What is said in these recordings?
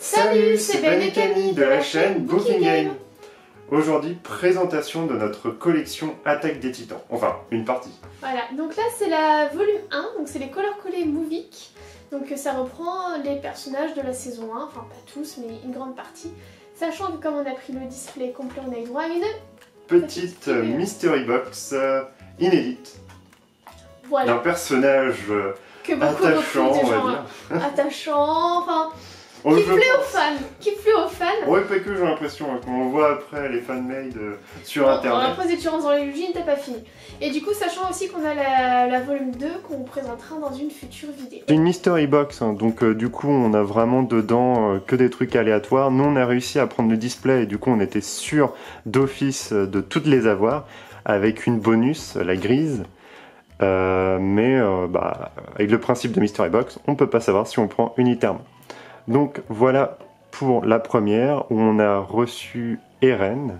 Salut, c'est Ben et Camille de la chaîne Booking Game. Aujourd'hui, présentation de notre collection Attaque des Titans. Enfin, une partie. Voilà, donc là c'est la volume 1, donc c'est les Color Collés Movic. Donc ça reprend les personnages de la saison 1, enfin pas tous, mais une grande partie. Sachant que comme on a pris le display complet, on a eu droit à une petite mystery box inédite. Voilà. D'un personnage que beaucoup attachant, de on va gens dire. attachant, enfin... Qui plaît aux fans. Ouais, pas que j'ai l'impression, quand on voit après les fanmade sur bon, internet. Après, tu rentres dans les l'origine, t'as pas fini. Et du coup, sachant aussi qu'on a la volume 2 qu'on vous présentera dans une future vidéo. C'est une mystery box, hein, donc du coup on a vraiment dedans que des trucs aléatoires. Nous on a réussi à prendre le display et du coup on était sûr d'office de toutes les avoir, avec une bonus, la grise. Avec le principe de mystery box, on peut pas savoir si on prend unitairement. Donc voilà pour la première où on a reçu Eren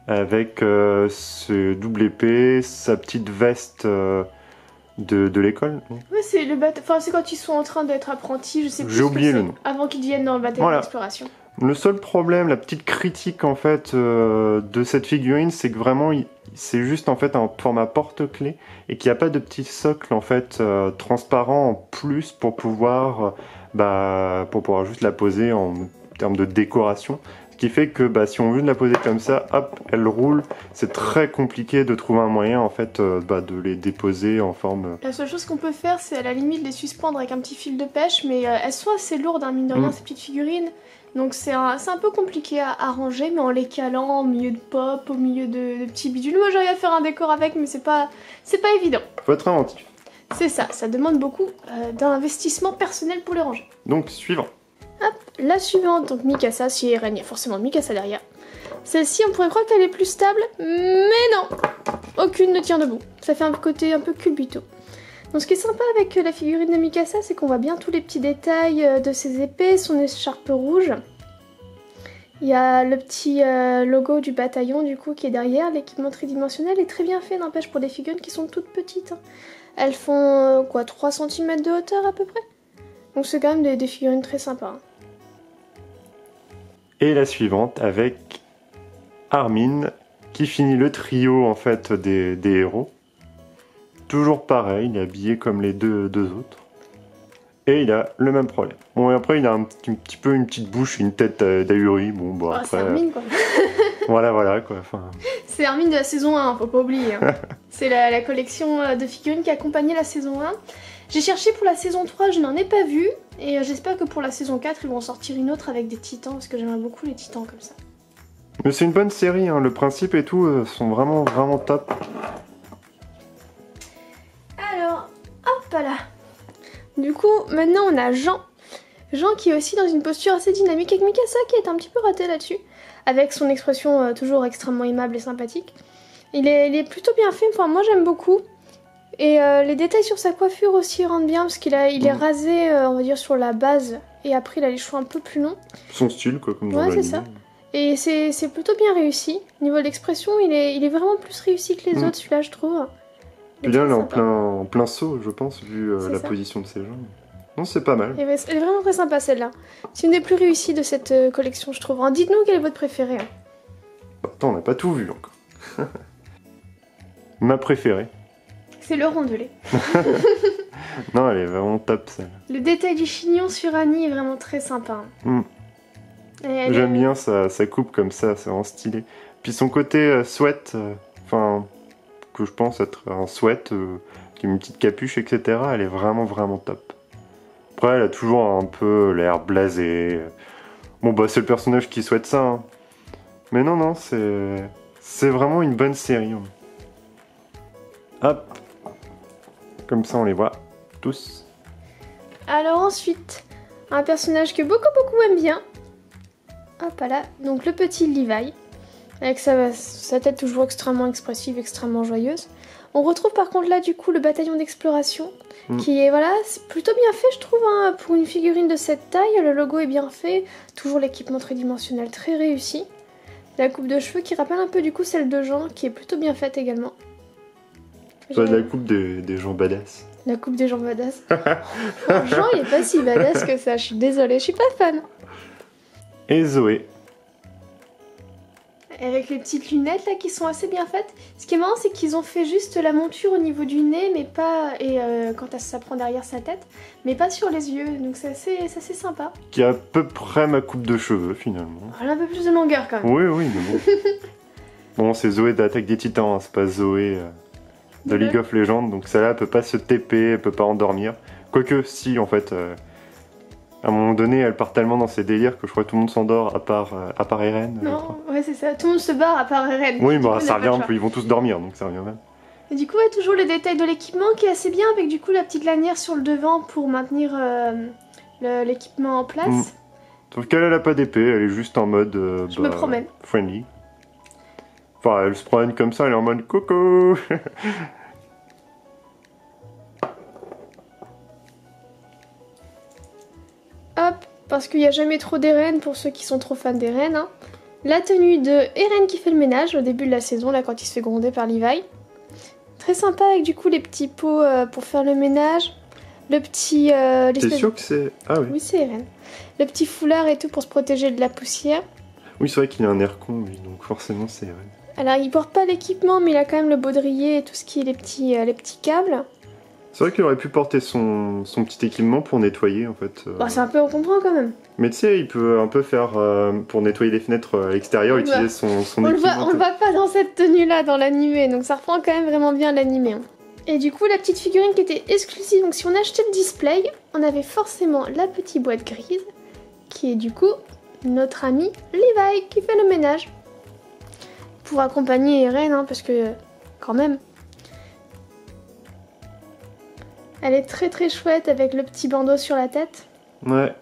avec ce double épée, sa petite veste de l'école. Ouais, c'est le enfin, c'est quand ils sont en train d'être apprentis, je sais plus. J'ai oublié le nom. Avant qu'ils deviennent dans le bataillon d'exploration. Le seul problème, la petite critique en fait de cette figurine, c'est que vraiment c'est juste en fait un format porte-clés et qu'il n'y a pas de petit socle en fait transparent en plus pour pouvoir juste la poser en termes de décoration. Ce qui fait que si on veut la poser comme ça, hop, elle roule. C'est très compliqué de trouver un moyen en fait de les déposer en forme. La seule chose qu'on peut faire, c'est à la limite les suspendre avec un petit fil de pêche, mais elles sont assez lourdes, hein, mine de rien, ces petites figurines. Donc c'est un peu compliqué à ranger, mais en les calant au milieu de pop, au milieu de petits bidules. Moi j'arrive à faire un décor avec, mais c'est pas évident. Faut être inventif. C'est ça, ça demande beaucoup d'investissement personnel pour les ranger. Donc suivant. Hop, la suivante, donc Mikasa, si Eren, il y a forcément Mikasa derrière. Celle-ci, on pourrait croire qu'elle est plus stable, mais non, aucune ne tient debout. Ça fait un côté un peu culbuto. Donc ce qui est sympa avec la figurine de Mikasa, c'est qu'on voit bien tous les petits détails de ses épées, son écharpe rouge. Il y a le petit logo du bataillon du coup qui est derrière. L'équipement tridimensionnel est très bien fait, n'empêche, pour des figurines qui sont toutes petites. Hein. Elles font 3 cm de hauteur à peu près. Donc c'est quand même des figurines très sympas. Hein. Et la suivante avec Armin qui finit le trio en fait des héros. Toujours pareil, il est habillé comme les deux autres. Et il a le même problème. Bon, et après il a un petit peu une petite bouche, une tête d'ahuri. Bon, après... C'est Armin quoi. voilà quoi. Enfin... C'est Armin de la saison 1, faut pas oublier. Hein. C'est la collection de figurines qui accompagnait la saison 1. J'ai cherché pour la saison 3, je n'en ai pas vu. Et j'espère que pour la saison 4, ils vont en sortir une autre avec des titans, parce que j'aimerais beaucoup les titans comme ça. Mais c'est une bonne série, hein. Le principe et tout sont vraiment top. Alors, hop là. Du coup, maintenant on a Jean. Jean qui est aussi dans une posture assez dynamique avec Mikasa qui est un petit peu raté là-dessus. Avec son expression toujours extrêmement aimable et sympathique. Il est plutôt bien fait, enfin moi j'aime beaucoup. Et les détails sur sa coiffure aussi rendent bien parce qu'il est rasé, on va dire, sur la base. Et après il a les cheveux un peu plus longs. Son style quoi, comme dans l'anime. Ouais, c'est ça. Et c'est plutôt bien réussi. Au niveau de l'expression, il est vraiment plus réussi que les autres, celui-là je trouve. Il est en plein saut, je pense, vu la position de ses jambes. Non, c'est pas mal. Elle est vraiment très sympa celle-là. C'est une des plus réussies de cette collection, je trouve. Dites-nous quelle est votre préférée. Hein. Attends, on n'a pas tout vu encore. Ma préférée. C'est le rondelet. Non, elle est vraiment top celle. Le détail du chignon sur Annie est vraiment très sympa. J'aime bien sa coupe comme ça, c'est vraiment stylé. Puis son côté sweat, que je pense être un sweat, qui a une petite capuche, etc. Elle est vraiment top. Après, elle a toujours un peu l'air blasé. Bon, c'est le personnage qui souhaite ça. Hein. Mais non, c'est vraiment une bonne série. Hein. Hop. Comme ça, on les voit tous. Alors ensuite, un personnage que beaucoup aiment bien. Hop là, donc le petit Levi. Avec sa tête toujours extrêmement expressive, extrêmement joyeuse. On retrouve par contre là du coup le bataillon d'exploration. Qui est, c'est plutôt bien fait je trouve, hein, pour une figurine de cette taille. Le logo est bien fait. Toujours l'équipement tridimensionnel très réussi. La coupe de cheveux qui rappelle un peu du coup celle de Jean, qui est plutôt bien faite également. La coupe des gens badass. La coupe des gens badass. Jean il est pas si badass que ça, je suis désolée, je suis pas fan. Et Zoé. Avec les petites lunettes là qui sont assez bien faites. Ce qui est marrant, c'est qu'ils ont fait juste la monture au niveau du nez, mais pas. Et quand ça prend derrière sa tête, mais pas sur les yeux. Donc c'est assez sympa. Qui a à peu près ma coupe de cheveux finalement. Elle a un peu plus de longueur quand même. Oui, oui, mais bon. Bon, c'est Zoé d'Attaque des Titans, hein, c'est pas Zoé de League of Legends. Donc celle-là, elle peut pas se TP, elle peut pas endormir. Quoique, si, en fait. À un moment donné, elle part tellement dans ses délires que je crois que tout le monde s'endort à part Eren. Non, ouais, c'est ça. Tout le monde se barre à part Eren. Oui, bah ça revient, ils vont tous dormir, donc ça revient même. Et du coup, ouais, toujours le détail de l'équipement qui est assez bien, avec du coup la petite lanière sur le devant pour maintenir l'équipement en place. Sauf qu'elle a pas d'épée, elle est juste en mode Je me promène. Friendly. Enfin, elle se promène comme ça, elle est en mode coco. Hop, parce qu'il n'y a jamais trop d'Eren pour ceux qui sont trop fans d'Eren. Hein. La tenue de Eren qui fait le ménage au début de la saison, là quand il se fait gronder par Levi. Très sympa avec du coup les petits pots pour faire le ménage. Le petit... T'es sûr que c'est... Ah oui. Oui, c'est Eren. Le petit foulard et tout pour se protéger de la poussière. Oui, c'est vrai qu'il a un air con, lui, donc forcément c'est Eren. Alors il porte pas l'équipement, mais il a quand même le baudrier et tout ce qui est les petits câbles. C'est vrai qu'il aurait pu porter son petit équipement pour nettoyer en fait. Bon, c'est un peu encombrant quand même. Mais tu sais, il peut un peu faire pour nettoyer les fenêtres à l'extérieur, utiliser son équipement. On le voit pas dans cette tenue là dans l'animé, donc ça reprend quand même vraiment bien l'animé. Hein. Et du coup, la petite figurine qui était exclusive, donc si on achetait le display, on avait forcément la petite boîte grise, qui est du coup notre ami Levi qui fait le ménage. Pour accompagner Eren, hein, parce que quand même. Elle est très très chouette avec le petit bandeau sur la tête. Ouais.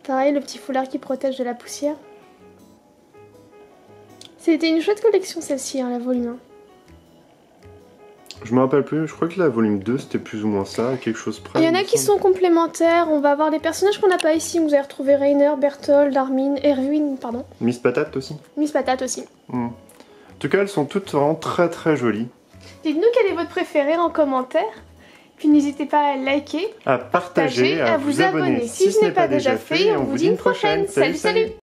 Pareil, le petit foulard qui protège de la poussière. C'était une chouette collection celle-ci, hein, la volume 1. Je me rappelle plus, je crois que la volume 2 c'était plus ou moins ça, quelque chose près. Il y en a qui sont complémentaires, on va avoir des personnages qu'on n'a pas ici. Vous allez retrouver Rainer, Berthold, Armin, Erwin, pardon. Miss Patate aussi. Miss Patate aussi. En tout cas, elles sont toutes vraiment très très jolies. Dites-nous quel est votre préféré en commentaire. Puis n'hésitez pas à liker, à partager, à vous abonner si ce n'est pas déjà fait. Et on vous dit une prochaine. Salut, salut!